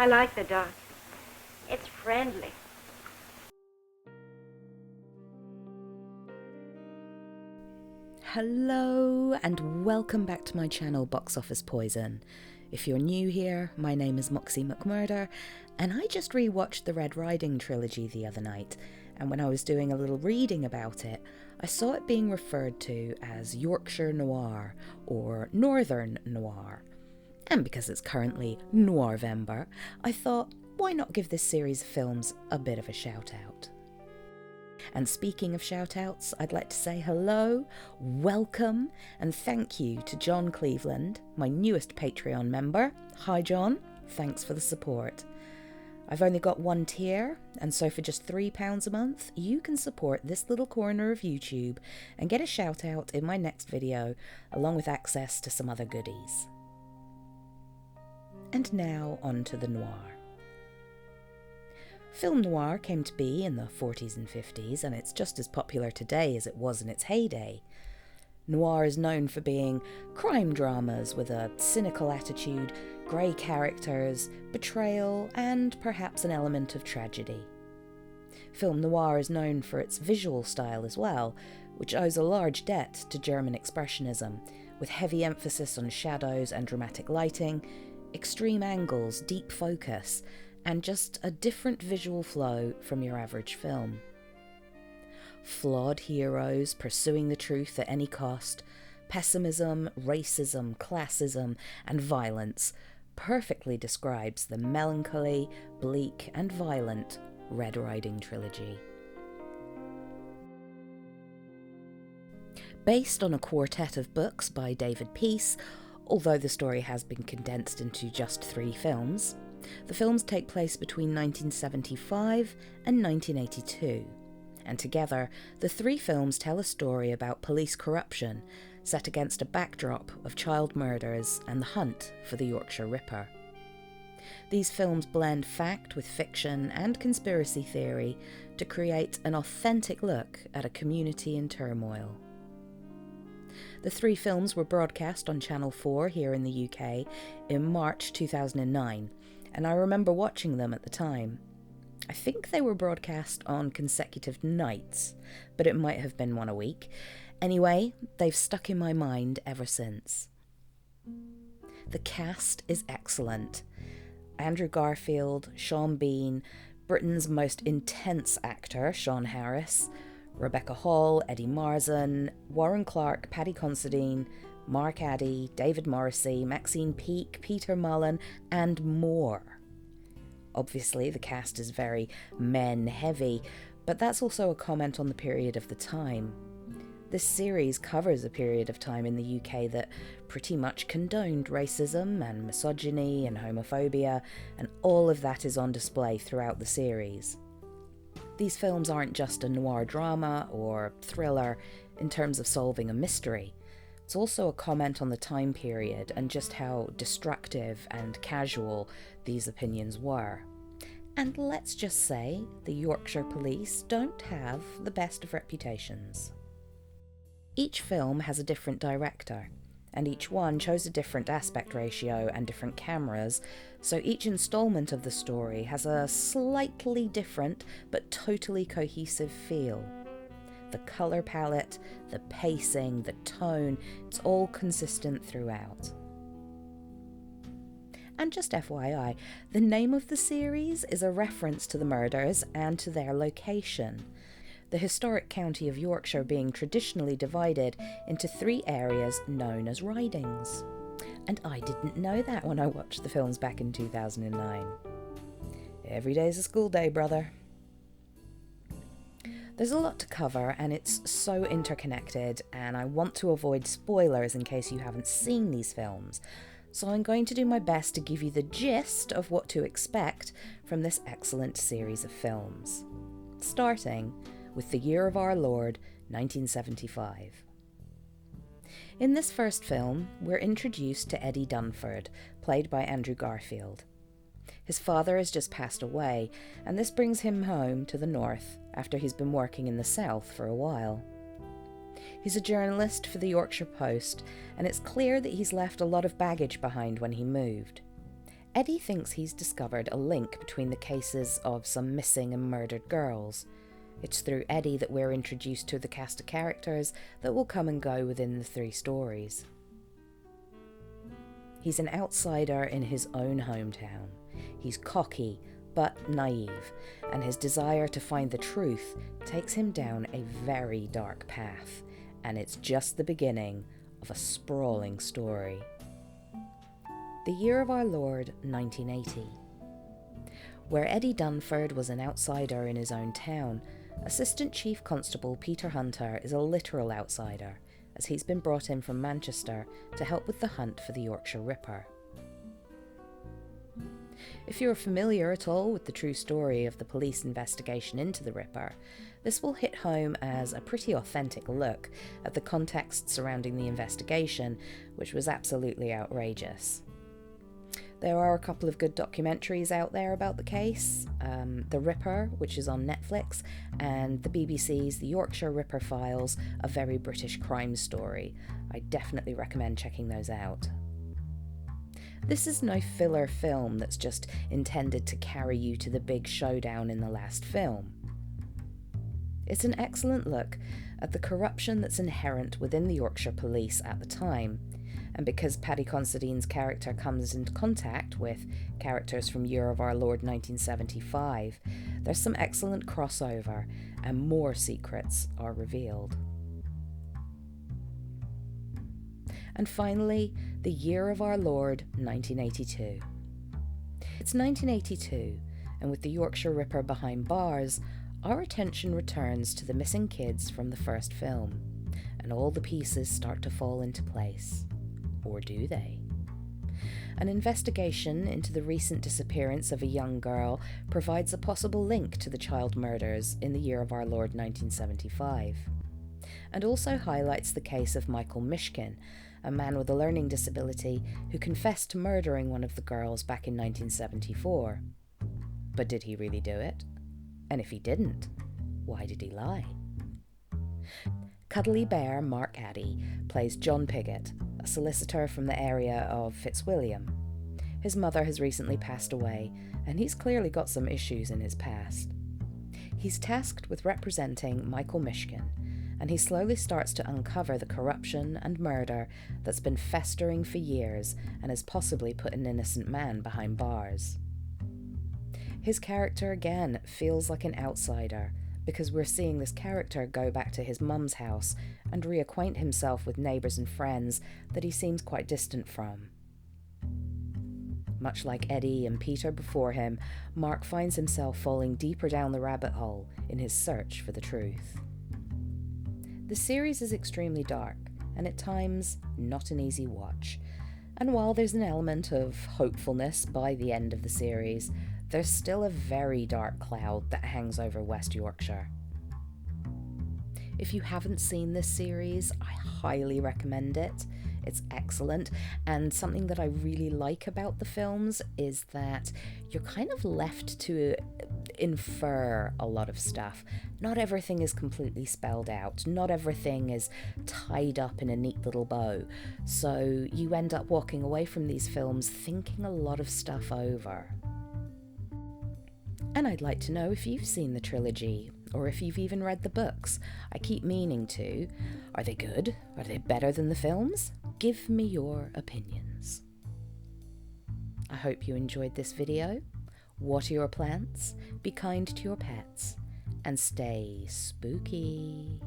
I like the dog. It's friendly. Hello and welcome back to my channel Box Office Poison. If you're new here, my name is Moxie McMurder and I just rewatched the Red Riding Trilogy the other night, and when I was doing a little reading about it, I saw it being referred to as Yorkshire Noir or Northern Noir. And because it's currently Noirvember, I thought, why not give this series of films a bit of a shout out? And speaking of shout outs, I'd like to say hello, welcome, and thank you to John Cleveland, my newest Patreon member. Hi John, thanks for the support. I've only got one tier, and so for just £3 a month, you can support this little corner of YouTube and get a shout out in my next video, along with access to some other goodies. And now on to the noir. Film noir came to be in the 40s and 50s, and it's just as popular today as it was in its heyday. Noir is known for being crime dramas with a cynical attitude, grey characters, betrayal, and perhaps an element of tragedy. Film noir is known for its visual style as well, which owes a large debt to German expressionism, with heavy emphasis on shadows and dramatic lighting, extreme angles, deep focus, and just a different visual flow from your average film. Flawed heroes pursuing the truth at any cost, pessimism, racism, classism, and violence perfectly describes the melancholy, bleak, and violent Red Riding Trilogy. Based on a quartet of books by David Peace, although the story has been condensed into just 3 films, the films take place between 1975 and 1982, and together the 3 films tell a story about police corruption set against a backdrop of child murders and the hunt for the Yorkshire Ripper. These films blend fact with fiction and conspiracy theory to create an authentic look at a community in turmoil. The 3 films were broadcast on Channel 4 here in the UK in March 2009, and I remember watching them at the time. I think they were broadcast on consecutive nights, but it might have been one a week. Anyway, they've stuck in my mind ever since. The cast is excellent. Andrew Garfield, Sean Bean, Britain's most intense actor, Sean Harris, Rebecca Hall, Eddie Marsan, Warren Clarke, Paddy Considine, Mark Addy, David Morrissey, Maxine Peake, Peter Mullen, and more. Obviously, the cast is very men-heavy, but that's also a comment on the period of the time. This series covers a period of time in the UK that pretty much condoned racism and misogyny and homophobia, and all of that is on display throughout the series. These films aren't just a noir drama or thriller in terms of solving a mystery. It's also a comment on the time period and just how destructive and casual these opinions were. And let's just say the Yorkshire police don't have the best of reputations. Each film has a different director, and each one chose a different aspect ratio and different cameras, so each instalment of the story has a slightly different but totally cohesive feel. The colour palette, the pacing, the tone, it's all consistent throughout. And just FYI, the name of the series is a reference to the murders and to their location, the historic county of Yorkshire being traditionally divided into 3 areas known as ridings. And I didn't know that when I watched the films back in 2009. Every day's a school day, brother. There's a lot to cover and it's so interconnected, and I want to avoid spoilers in case you haven't seen these films, so I'm going to do my best to give you the gist of what to expect from this excellent series of films. Starting with the year of our Lord, 1975. In this first film, we're introduced to Eddie Dunford, played by Andrew Garfield. His father has just passed away, and this brings him home to the north after he's been working in the south for a while. He's a journalist for the Yorkshire Post, and it's clear that he's left a lot of baggage behind when he moved. Eddie thinks he's discovered a link between the cases of some missing and murdered girls. It's through Eddie that we're introduced to the cast of characters that will come and go within the 3 stories. He's an outsider in his own hometown. He's cocky but naive, and his desire to find the truth takes him down a very dark path, and it's just the beginning of a sprawling story. The year of our Lord, 1980. Where Eddie Dunford was an outsider in his own town, Assistant Chief Constable Peter Hunter is a literal outsider, as he's been brought in from Manchester to help with the hunt for the Yorkshire Ripper. If you're familiar at all with the true story of the police investigation into the Ripper, this will hit home as a pretty authentic look at the context surrounding the investigation, which was absolutely outrageous. There are a couple of good documentaries out there about the case, The Ripper, which is on Netflix, and the BBC's The Yorkshire Ripper Files, a very British crime story. I definitely recommend checking those out. This is no filler film that's just intended to carry you to the big showdown in the last film. It's an excellent look at the corruption that's inherent within the Yorkshire police at the time, and because Paddy Considine's character comes into contact with characters from Year of Our Lord 1975, there's some excellent crossover and more secrets are revealed. And finally, The Year of Our Lord 1982. It's 1982, and with the Yorkshire Ripper behind bars, our attention returns to the missing kids from the first film, and all the pieces start to fall into place. Or do they? An investigation into the recent disappearance of a young girl provides a possible link to the child murders in the Year of Our Lord 1975, and also highlights the case of Michael Mishkin, a man with a learning disability who confessed to murdering one of the girls back in 1974. But did he really do it? And if he didn't, why did he lie? Cuddly Bear Mark Addy plays John Pigott, a solicitor from the area of Fitzwilliam. His mother has recently passed away, and he's clearly got some issues in his past. He's tasked with representing Michael Mishkin, and he slowly starts to uncover the corruption and murder that's been festering for years and has possibly put an innocent man behind bars. His character again feels like an outsider, because we're seeing this character go back to his mum's house and reacquaint himself with neighbours and friends that he seems quite distant from. Much like Eddie and Peter before him, Mark finds himself falling deeper down the rabbit hole in his search for the truth. The series is extremely dark, and at times not an easy watch. And while there's an element of hopefulness by the end of the series, there's still a very dark cloud that hangs over West Yorkshire. If you haven't seen this series, I highly recommend it. It's excellent, and something that I really like about the films is that you're kind of left to infer a lot of stuff. Not everything is completely spelled out, not everything is tied up in a neat little bow, so you end up walking away from these films thinking a lot of stuff over. And I'd like to know if you've seen the trilogy, or if you've even read the books. I keep meaning to. Are they good? Are they better than the films? Give me your opinions. I hope you enjoyed this video. Water your plants, be kind to your pets, and stay spooky.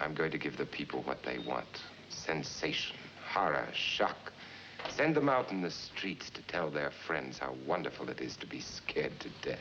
I'm going to give the people what they want. Sensation, horror, shock. Send them out in the streets to tell their friends how wonderful it is to be scared to death.